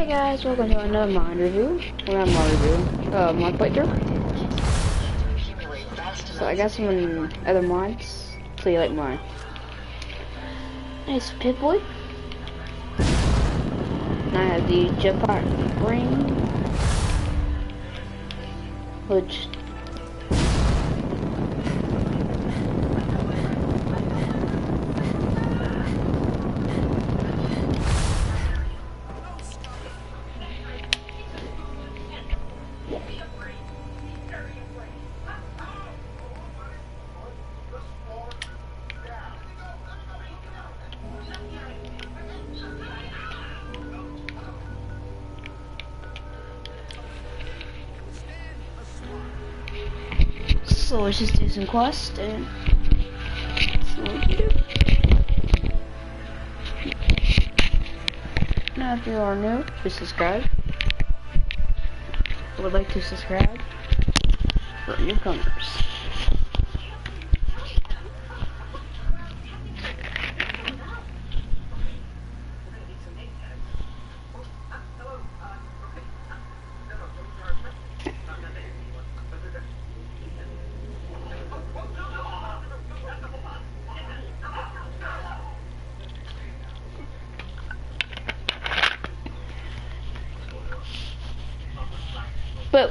Hey guys, welcome to another mod review. Well, not mod review, mod playthrough. So I got some other mods, so you like mine. Nice Pip-Boy. And I have the Jetpack Ring, which so let's just do some quests and that's what we can do. Now if you are new, just subscribe. I would like to subscribe for newcomers. But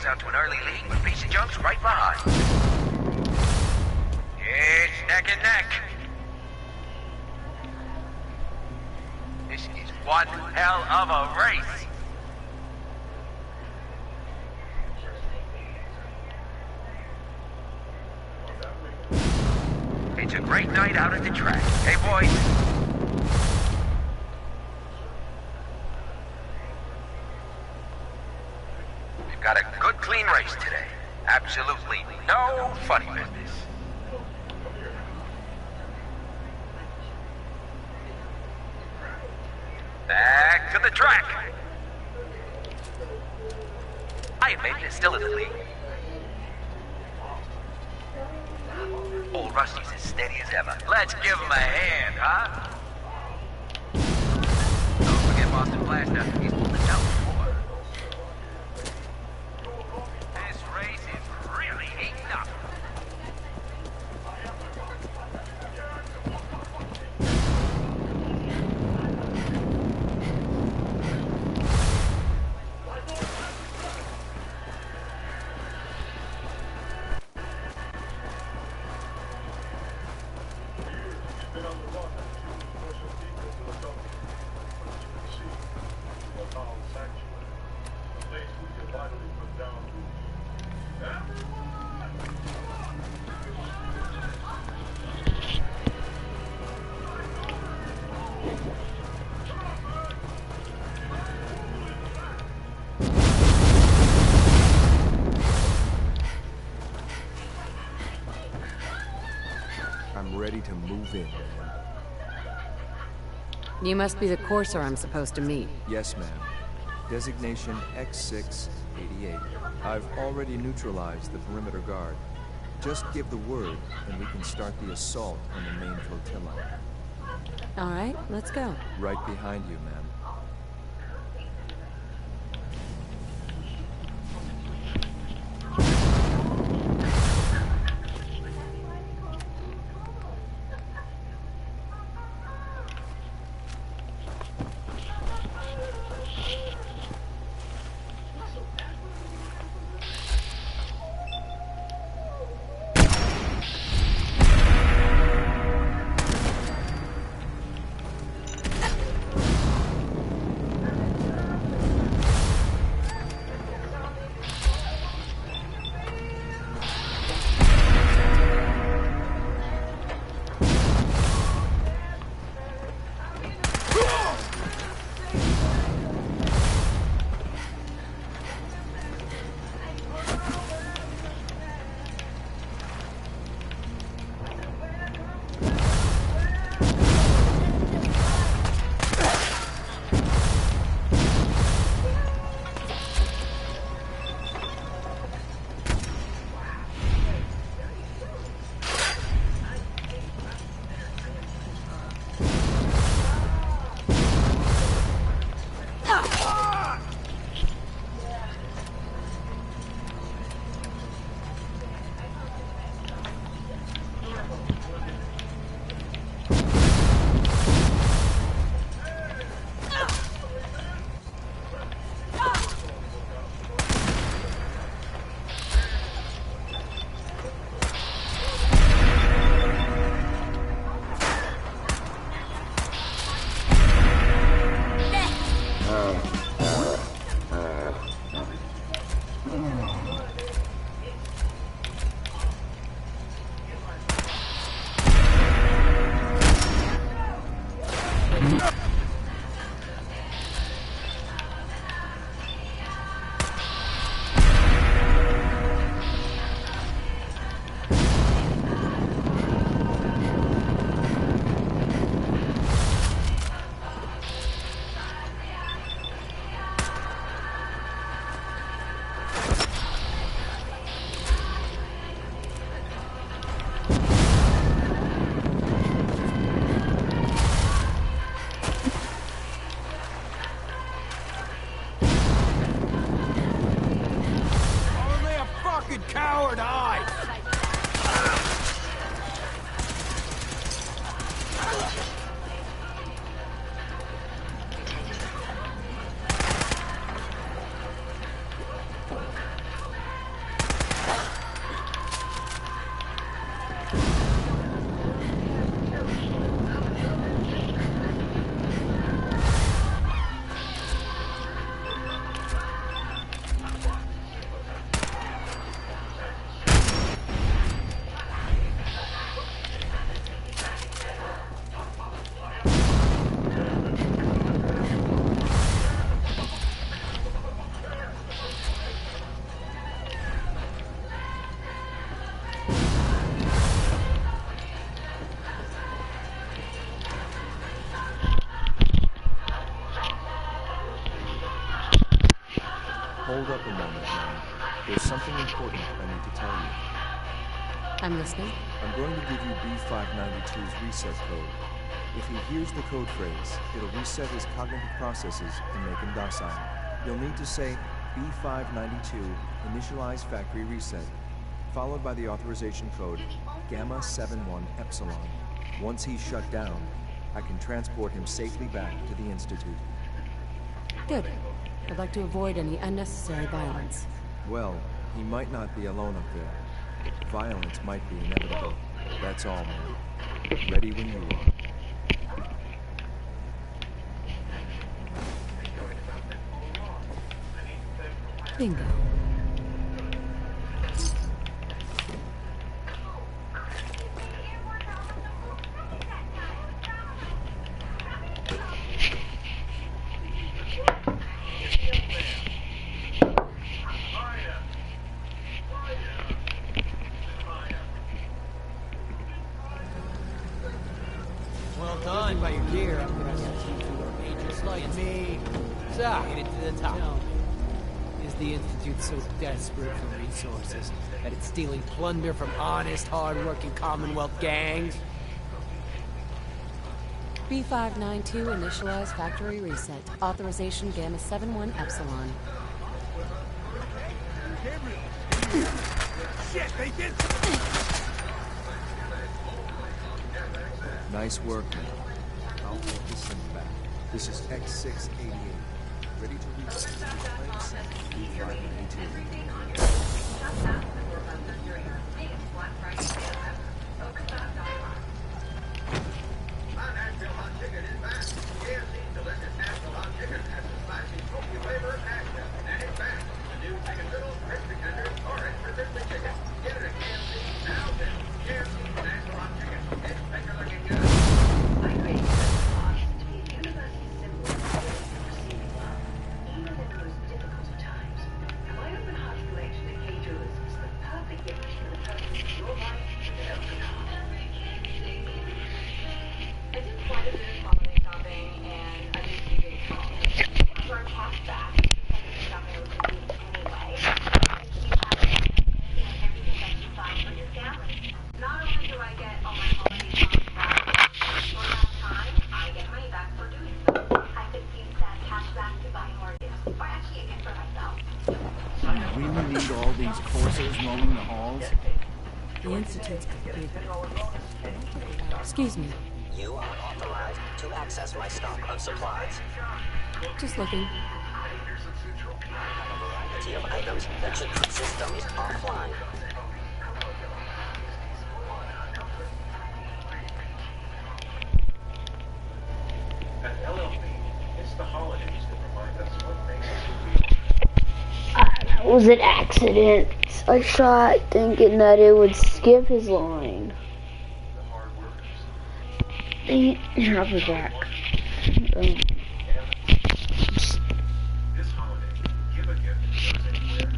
out to an early lead with Piece of Junk's right behind. It's neck and neck. This is one hell of a race. It's a great night out at the track. Hey, boys. Got a good, clean race today. Absolutely no funny business. Back to the track. I admit it's still in the lead. Old Rusty's as steady as ever. Let's give him a hand, huh? Don't forget Boston Blaster. He's pulled it down before. I'm ready to move in. You must be the courser I'm supposed to meet. Yes, ma'am. Designation X688. I've already neutralized the perimeter guard. Just give the word, and we can start the assault on the main flotilla. All right, let's go. Right behind you, ma'am. or die! Hold up a moment, man. There's something important I need to tell you. I'm listening. I'm going to give you B592's reset code. If he hears the code phrase, it'll reset his cognitive processes and make him docile. You'll need to say B592 initialize factory reset, followed by the authorization code Gamma 71 Epsilon. Once he's shut down, I can transport him safely back to the Institute. Good. I'd like to avoid any unnecessary violence. Well, he might not be alone up there. Violence might be inevitable. That's all, man. Ready when you are. Bingo. Well done by your gear. I'm gonna get you to our agents like me. So, get it to the top. Is the Institute so desperate for resources that it's stealing plunder from honest, hard-working Commonwealth gangs? B592 initialize factory reset. Authorization Gamma 71 Epsilon. Shit, they did. Nice work, man. I'll take this thing back. This is X688. Ready to reset to place B592. Really need all these coursers roaming the halls? The Institute's big. Excuse me. You are authorized to access my stock of supplies. Just looking. I have a variety of items that should keep systems offline. At LLB, it's the holidays that remind us what makes us who we are. That was an accident. I shot thinking that it would skip his line. The hard workers. Here, I'll be back. This holiday, give a gift that goes anywhere.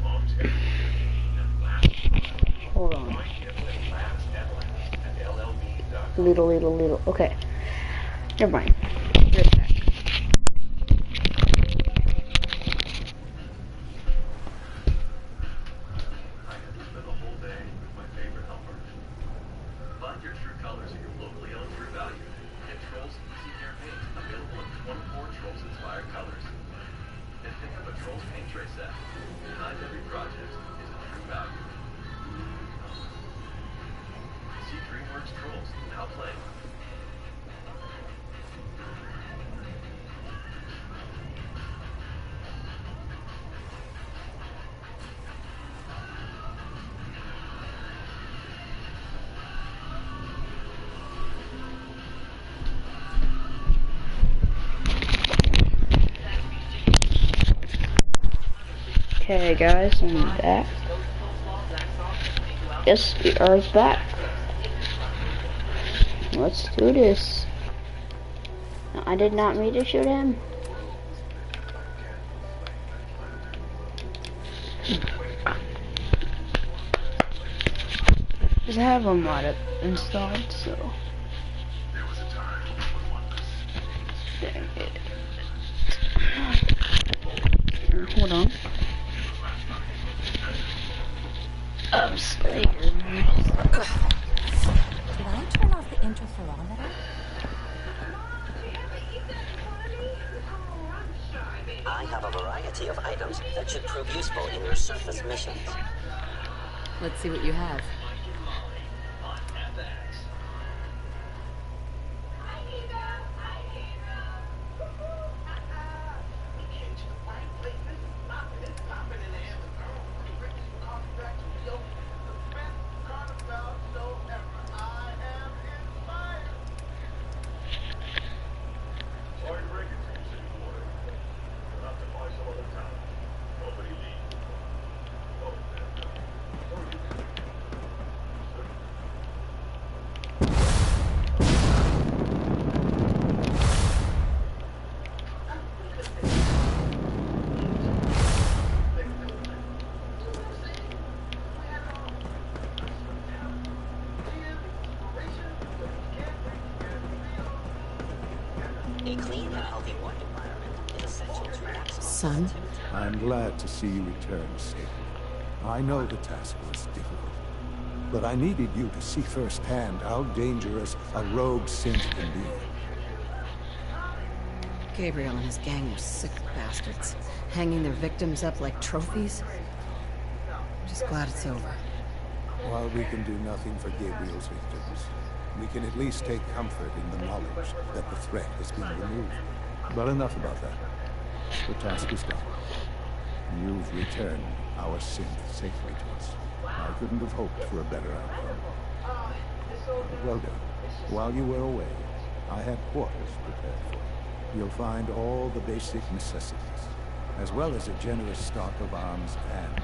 Mom's every year, and last Hold on. find him at last at LLB.com. Little. Okay. Never mind. Right back. I had to spend the whole day with my favorite helper. Find your true colors at your locally owned True Value. Get Trolls Easy Care Paint, available in 24 Trolls-inspired colors. And pick up a Trolls paint tray set. Behind every project is a True Value. Okay, guys, I'm back. Yes, we are back. Let's do this. No, I did not mean to shoot him. Just have a mod installed, so. Dang it. Hold on. I'm scared. Did I turn off the interferometer? I have a variety of items that should prove useful in your surface missions. Let's see what you have. A clean and healthy work environment is essential to maximize. Son? I'm glad to see you return safely. I know the task was difficult, but I needed you to see firsthand how dangerous a rogue synth can be. Gabriel and his gang were sick bastards, hanging their victims up like trophies. I'm just glad it's over. While we can do nothing for Gabriel's victims, we can at least take comfort in the knowledge that the threat has been removed. But enough about that. The task is done. You've returned our synth safely to us. I couldn't have hoped for a better outcome. Well done. While you were away, I had quarters prepared for you. You'll find all the basic necessities, as well as a generous stock of arms and...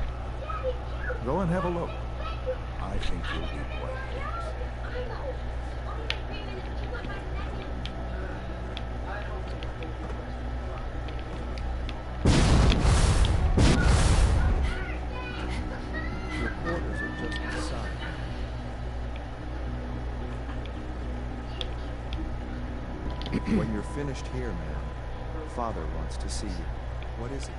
Go and have a look. I think you'll be quite pleased. Your quarters are just inside. When you're finished here, man, Father wants to see you. What is it?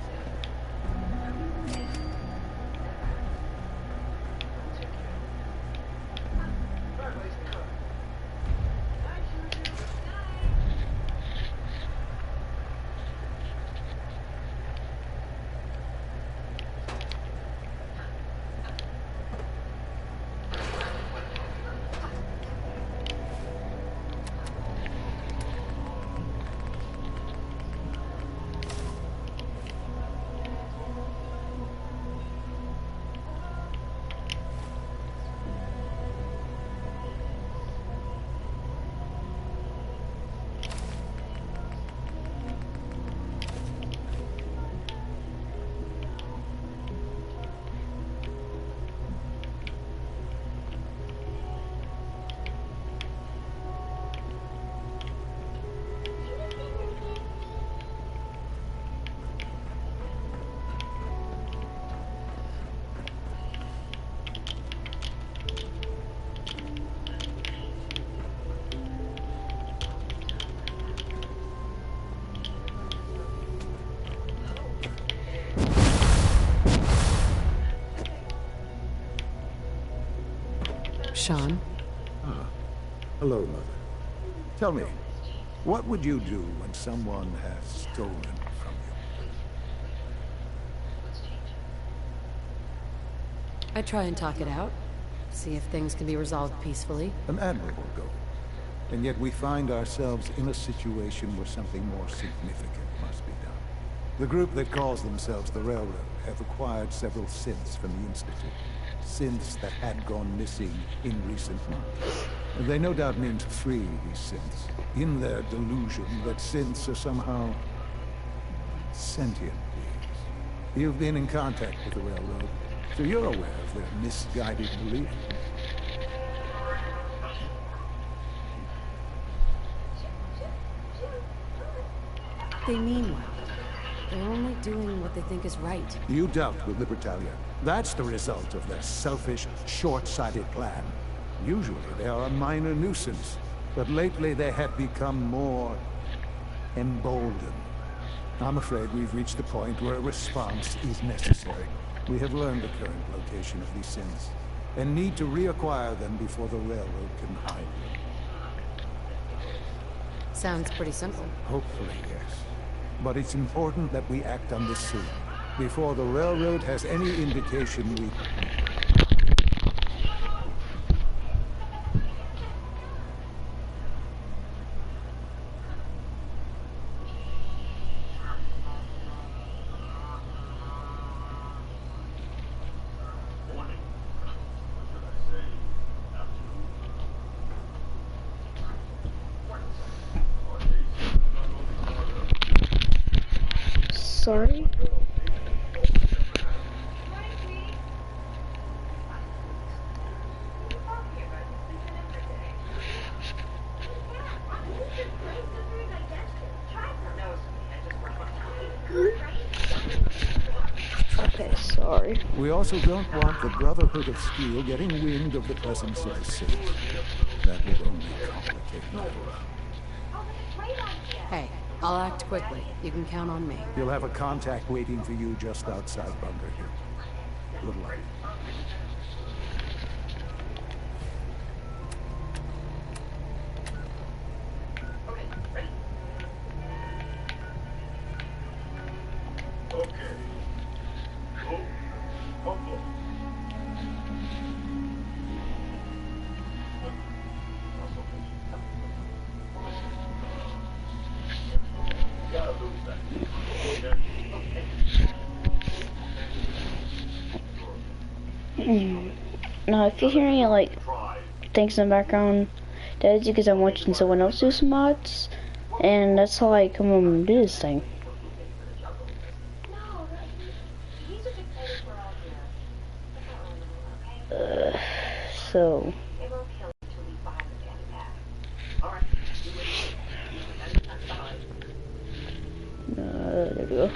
Sean? Ah, hello, Mother. Tell me, what would you do when someone has stolen from you? I try and talk it out. See if things can be resolved peacefully. An admirable goal. And yet we find ourselves in a situation where something more significant must be done. The group that calls themselves the Railroad have acquired several synths from the Institute. Synths that had gone missing in recent months. They no doubt mean to free these synths, in their delusion that synths are somehow sentient beings. You've been in contact with the railroad, so you're aware of their misguided belief. They mean well. They're only doing what they think is right. You dealt with Libertalia. That's the result of their selfish, short-sighted plan. Usually they are a minor nuisance, but lately they have become more emboldened. I'm afraid we've reached the point where a response is necessary. We have learned the current location of these sins, and need to reacquire them before the railroad can hide them. Sounds pretty simple. Hopefully, yes. But it's important that we act on this soon, before the railroad has any indication we... Sorry. Okay, sorry. We also don't want the Brotherhood of Steel getting wind of the presence of the sins. That would only complicate matters. Hey, I'll act quickly. You can count on me. You'll have a contact waiting for you just outside Bunker Hill. Good luck. Now, if you're hearing like things in the background, that is because I'm watching someone else do some mods, and that's how I come and do this thing. So. There we go.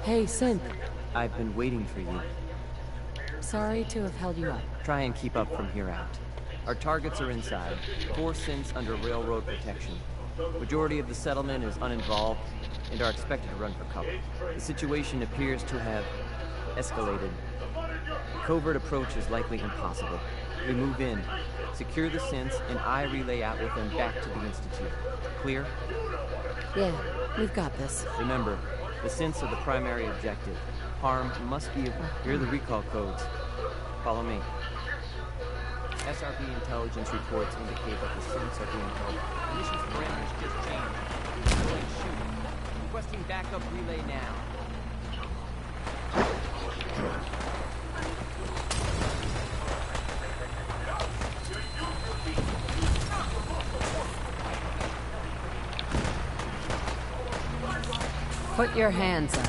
Hey, Synth. I've been waiting for you. Sorry to have held you up. Try and keep up from here out. Our targets are inside, 4 synths under railroad protection. Majority of the settlement is uninvolved and are expected to run for cover. The situation appears to have escalated. A covert approach is likely impossible. We move in, secure the synths, and I relay out with them back to the Institute. Clear? Yeah, we've got this. Remember, the synths are the primary objective. Harm must be... Here are the recall codes. Follow me. SRB intelligence reports indicate that the synths are being held. The mission's parameters just changed. Go and shoot. Requesting backup relay now. Put your hands up.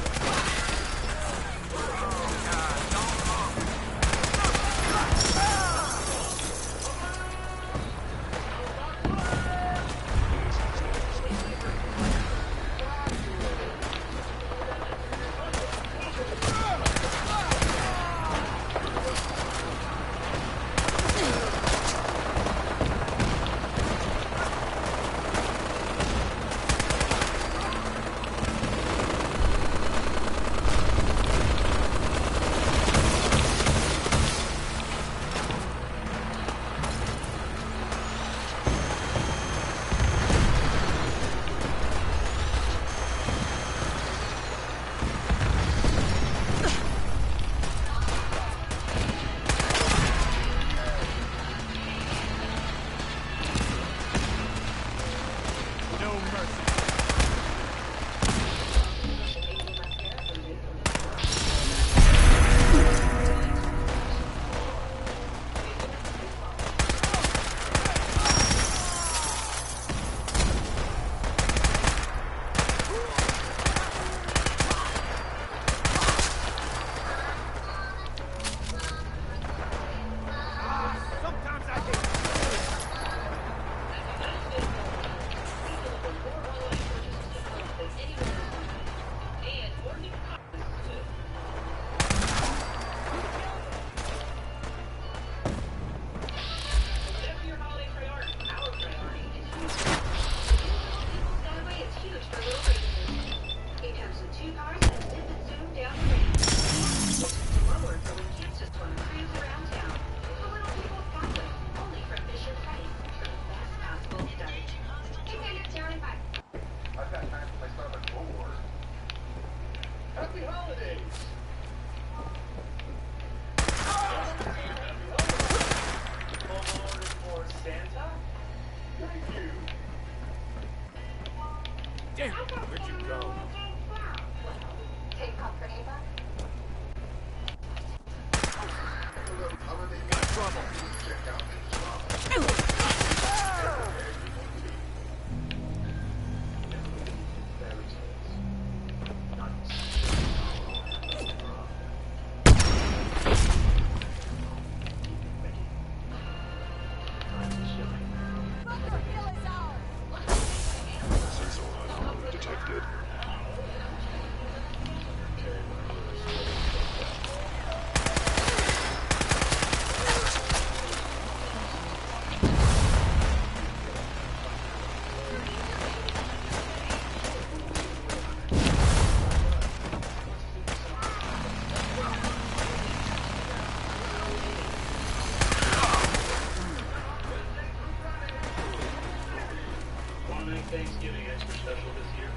Thanksgiving extra special this year?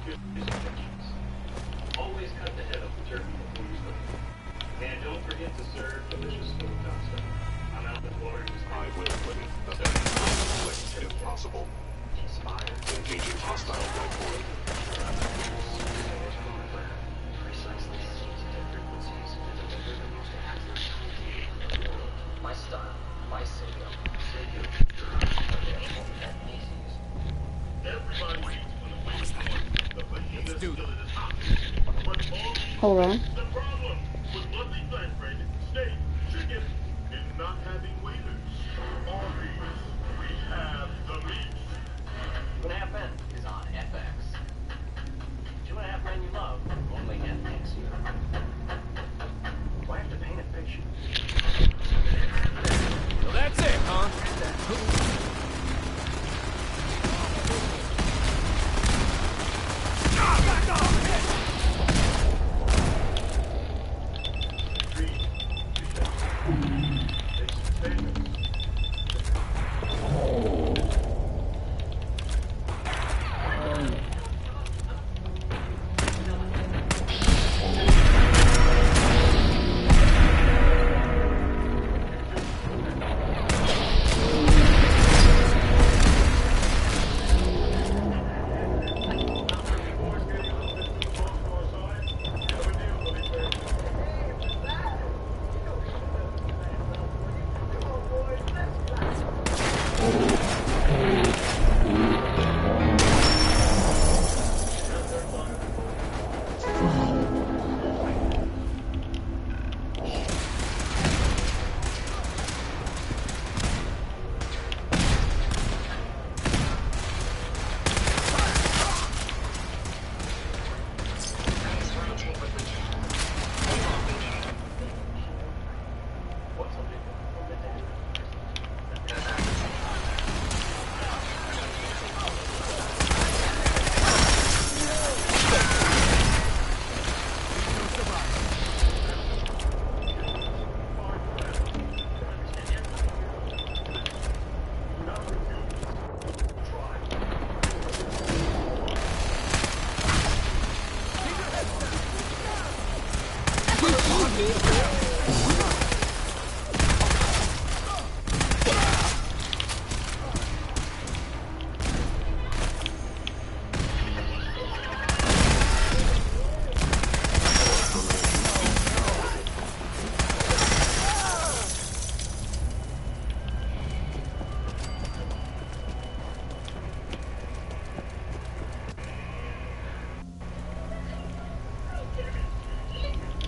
Good instructions. Always cut the head off the turkey before you cook it. And don't forget to serve delicious smoked pasta. I'm out in Florida. I will limit the conflict if possible. Inspired. Engaging hostile life form. Precisely seasoned frequencies to deliver the most accurate. My style, my signal. Let's do it. Hold on. The problem with monthly flat rate, steak, chicken is not having waivers. All these, we have the meat. 2.5 Men is on FX. 2.5 Men you love, only FX.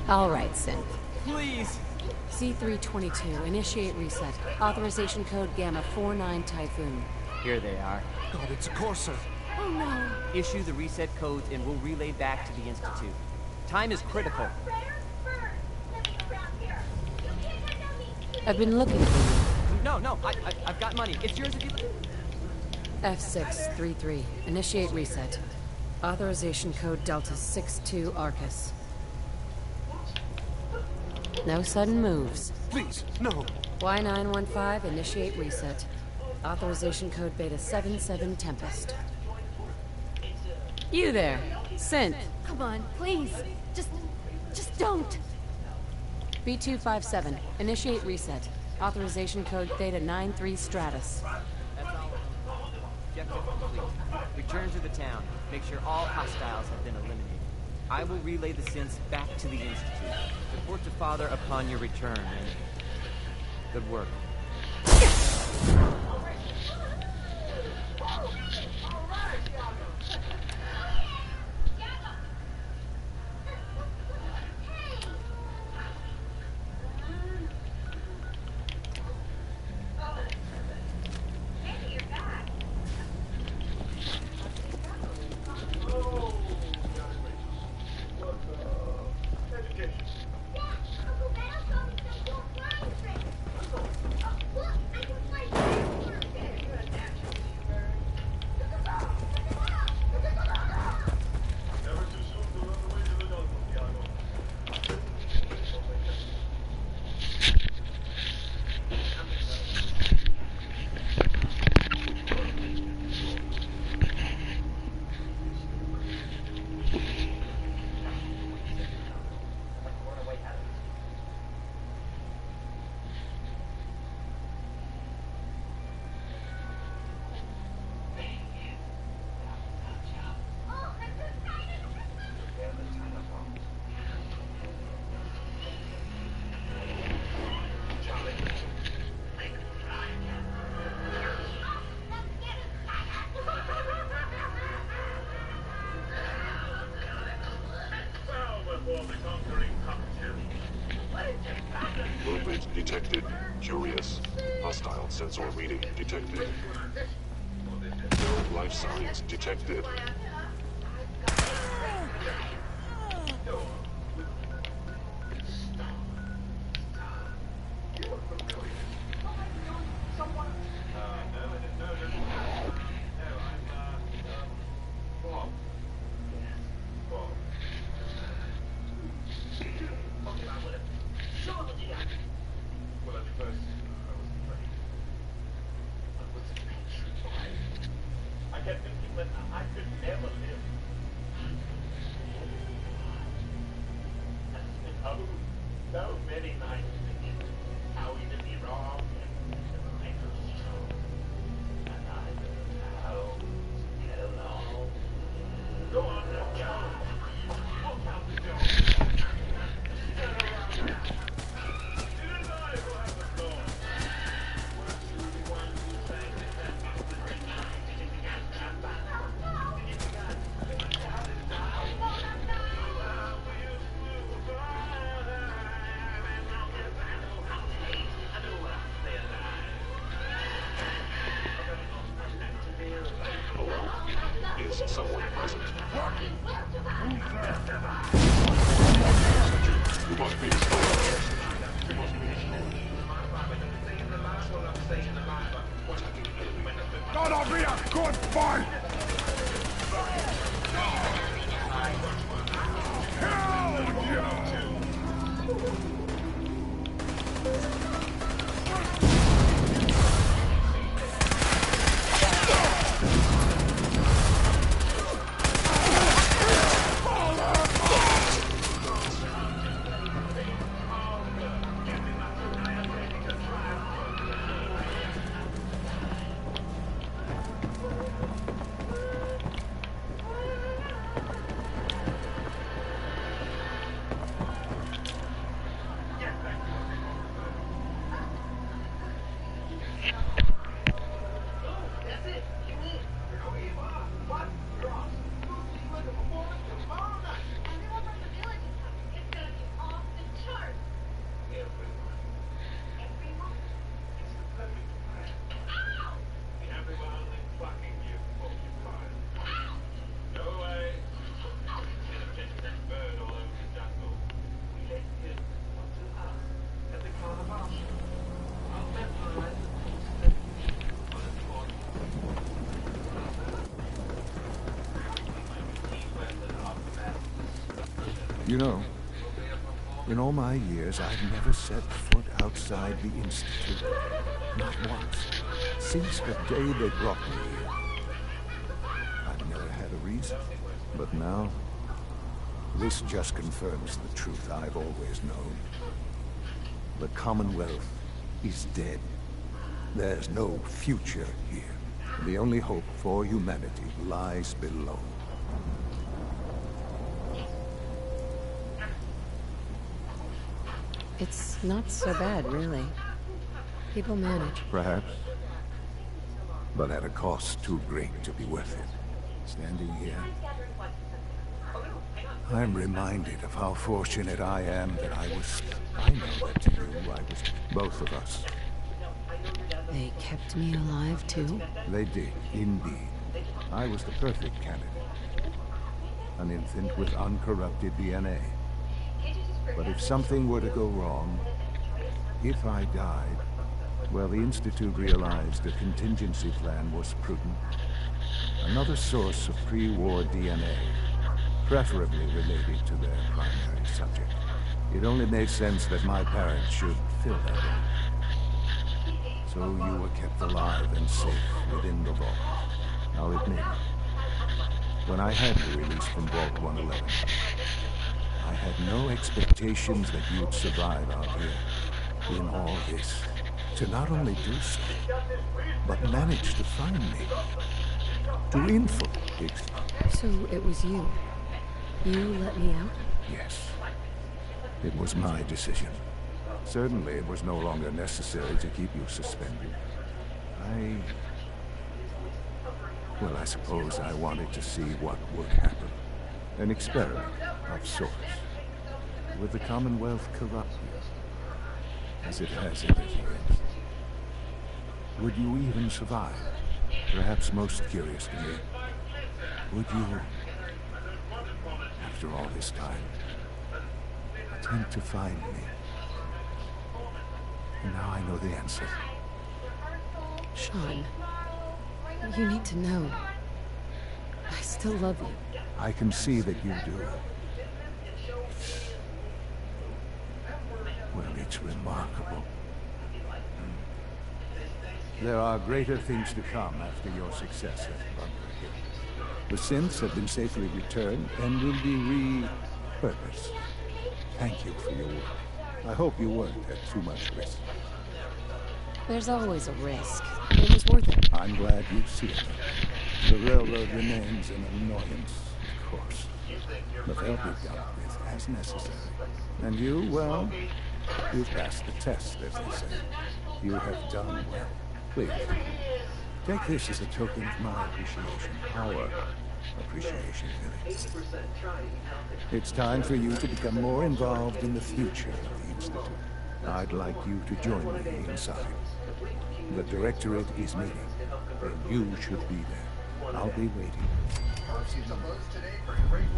All right, Synth. Please! C322, initiate reset. Authorization code Gamma 49 Typhoon. Here they are. God, it's a Corsair. Oh no. Issue the reset codes and we'll relay back to the Institute. Time is critical. I've been looking for you. No, I've got money. It's yours if you... F633, initiate reset. Authorization code Delta 62 Arcus. No sudden moves. Please, no. Y915, initiate reset. Authorization code Beta 77 Tempest. You there, Synth. Come on, please. Just don't. B257, initiate reset. Authorization code Theta 93 Stratus. That's all. Objective complete. Return to the town. Make sure all hostiles have been eliminated. I will relay the synths back to the Institute. Report to Father upon your return, and good work. Movement detected. Curious. Hostile sensor reading detected. No life signs detected. but I could never live. So many nights thinking how he did me wrong and make her strong. And I how to get along. Go on now, go. Walk out the door. Turn around now. It is I who have the door. Was you the one who sang the Is someone present? You must be destroyed. You must be destroyed. Gonna be a good fight! Hell yeah! You know, in all my years, I've never set foot outside the Institute. Not once. Since the day they brought me here. I've never had a reason. But now, this just confirms the truth I've always known. The Commonwealth is dead. There's no future here. The only hope for humanity lies below. It's not so bad, really. People manage. Perhaps. But at a cost too great to be worth it. Standing here, I'm reminded of how fortunate I am that I know that to you, I was both of us. They kept me alive, too? They did, indeed. I was the perfect candidate. An infant with uncorrupted DNA. But if something were to go wrong, if I died, well, the Institute realized a contingency plan was prudent. Another source of pre-war DNA, preferably related to their primary subject. It only made sense that my parents should fill that in. So you were kept alive and safe within the vault. I'll admit, when I had you released from Vault 111, I had no expectations that you'd survive out here in all this. To not only do so, but manage to find me. To infiltrate. So it was you. You let me out? Yes. It was my decision. Certainly it was no longer necessary to keep you suspended. Well, I suppose I wanted to see what would happen. An experiment of sorts. Would the Commonwealth corrupt you? As it has everything else. Would you even survive? Perhaps most curious to me. Would you, after all this time, attempt to find me? And now I know the answer. Sean, you need to know. I still love you. I can see that you do. Well, it's remarkable. There are greater things to come after your success at Bunker Hill. The synths have been safely returned and will be repurposed. Thank you for your work. I hope you weren't at too much risk. There's always a risk. It was worth it. I'm glad you see it. The railroad remains an annoyance, of course. But they'll be dealt with as necessary. And you, well, you've passed the test, as they say. You have done well. Please, take this as a token of my appreciation. Our appreciation, really. It's time for you to become more involved in the future of the Institute. I'd like you to join me inside. The Directorate is meeting, and you should be there. I'll be waiting.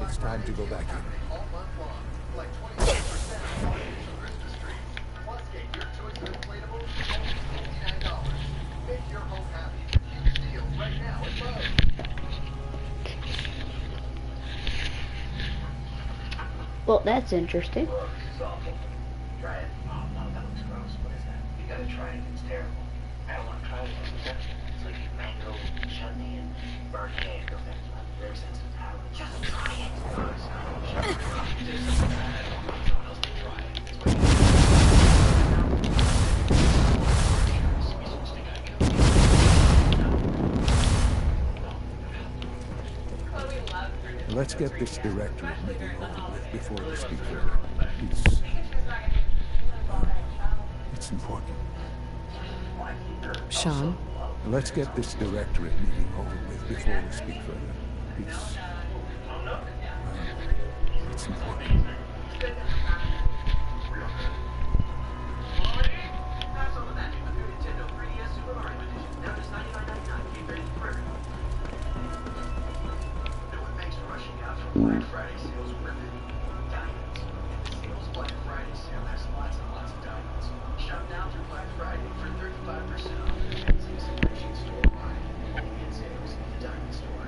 It's time to go back in. Well, that's interesting. Try it. Oh, no, that looks gross. What is that? You gotta try it. It's terrible. I don't want to try it. It's like mango, chutney, and burnt egg. I'm very sensitive to how it. Just try it. Someone else can try it. Let's get this Directorate meeting over with before we speak further. It's important. Sean? Let's get this Directorate meeting over with before we speak further. It's important. Black Friday sales ripping diamonds. Sales Black Friday sale has lots and lots of diamonds. Shop now through Black Friday for 35% off. It's enriching store buy. Only in sales at the Diamond Store.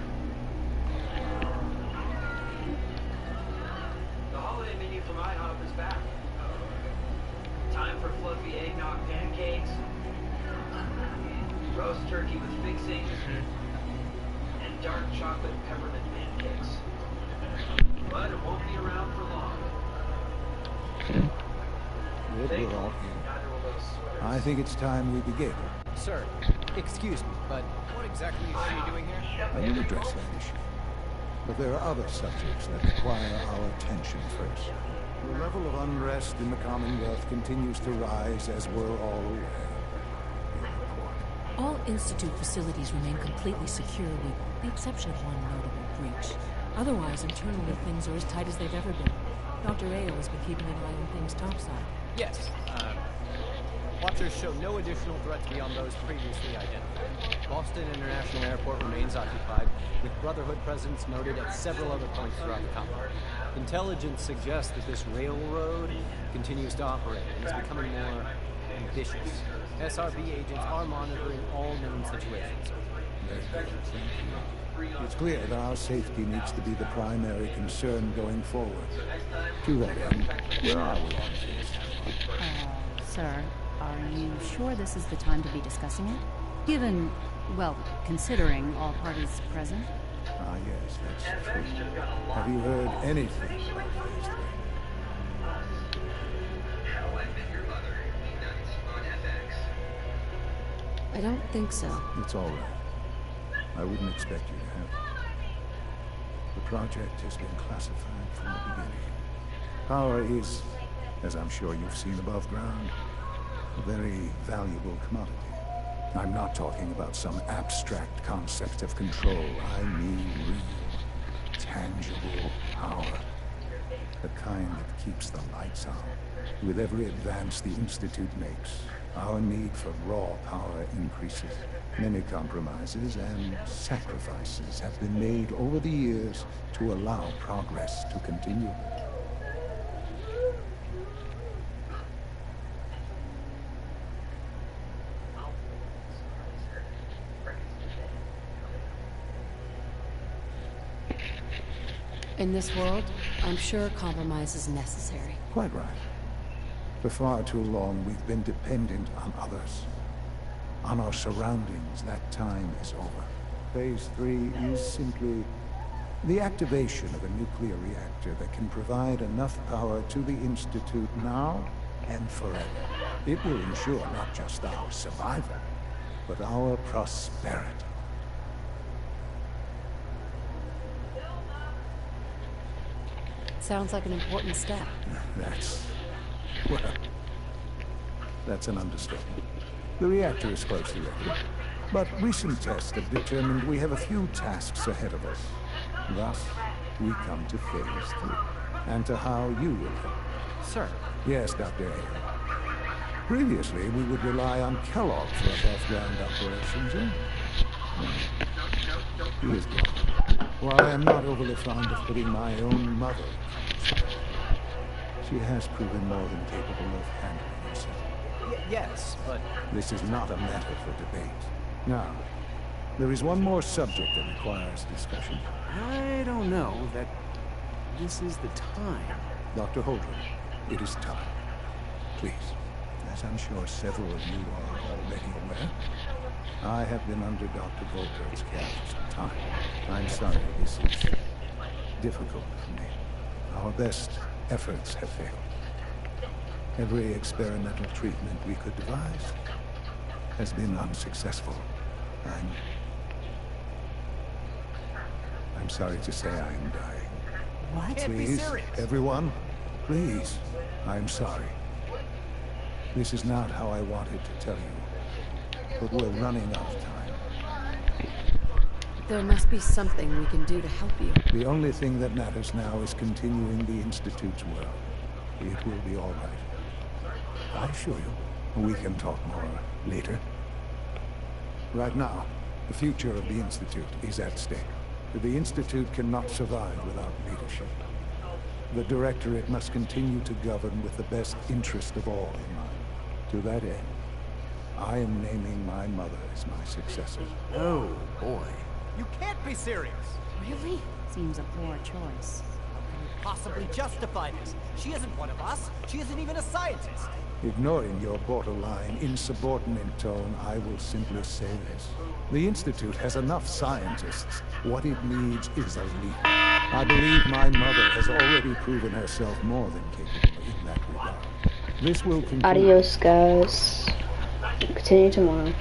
The holiday menu from IHOP is back. Time for fluffy eggnog pancakes, roast turkey with fixings, and dark chocolate peppermint pancakes. But it won't be around for long. Good, we're all here. I think it's time we begin. Sir, excuse me, but what exactly are you doing here? I will address that issue. But there are other subjects that require our attention first. The level of unrest in the Commonwealth continues to rise, as we're all aware. All Institute facilities remain completely secure with the exception of one notable breach. Otherwise, internally, things are as tight as they've ever been. Dr. Ayo has been keeping an eye on things topside. Yes. Watchers show no additional threats beyond those previously identified. Boston International Airport remains occupied, with Brotherhood presence noted at several other points throughout the Commonwealth. Intelligence suggests that this railroad continues to operate and is becoming more ambitious. SRB agents are monitoring all known situations. It's clear that our safety needs to be the primary concern going forward. To that end, where are we on this? Sir, are you sure this is the time to be discussing it? Given, well, considering all parties present? Ah, yes, that's true. Have you heard anything about Phase 3? I don't think so. It's all right. I wouldn't expect you to have it. The project has been classified from the beginning. Power is, as I'm sure you've seen above ground, a very valuable commodity. I'm not talking about some abstract concept of control. I mean real, tangible power. The kind that keeps the lights on. With every advance the Institute makes, our need for raw power increases. Many compromises and sacrifices have been made over the years to allow progress to continue. In this world, I'm sure compromise is necessary. Quite right. For far too long, we've been dependent on others. On our surroundings. That time is over. Phase 3 is simply The activation of a nuclear reactor that can provide enough power to the Institute now and forever. It will ensure not just our survival, but our prosperity. Sounds like an important step. That's an understatement. The reactor is closely ready, but recent tests have determined we have a few tasks ahead of us. Thus, we come to phase 3, and to how you will help. Sir. Yes, Dr. Hale. Previously, we would rely on Kellogg for above-ground operations, He is gone. While I am not overly fond of putting my own mother, she has proven more than capable of handling herself. Yes, but... This is not a matter for debate. Now, there is one more subject that requires discussion. I don't know that this is the time. Dr. Holdren, it is time. Please, as I'm sure several of you are already aware, I have been under Dr. Volkert's care for some time. I'm sorry, this is difficult for me. Our best efforts have failed. Every experimental treatment we could devise has been unsuccessful. I'm sorry to say I am dying. What? Can't be Please, serious. everyone, please, I'm sorry. This is not how I wanted to tell you, but we're running out of time. There must be something we can do to help you. The only thing that matters now is continuing the Institute's work. It will be all right. I assure you, we can talk more later. Right now, the future of the Institute is at stake. The Institute cannot survive without leadership. The Directorate must continue to govern with the best interest of all in mind. To that end, I am naming my mother as my successor. Oh, boy. You can't be serious! Really? Seems a poor choice. How can you possibly justify this? She isn't one of us. She isn't even a scientist. Ignoring your borderline, insubordinate tone, I will simply say this. The Institute has enough scientists. What it needs is a leader. I believe my mother has already proven herself more than capable in that regard. This will continue. Adios, guys. Continue tomorrow.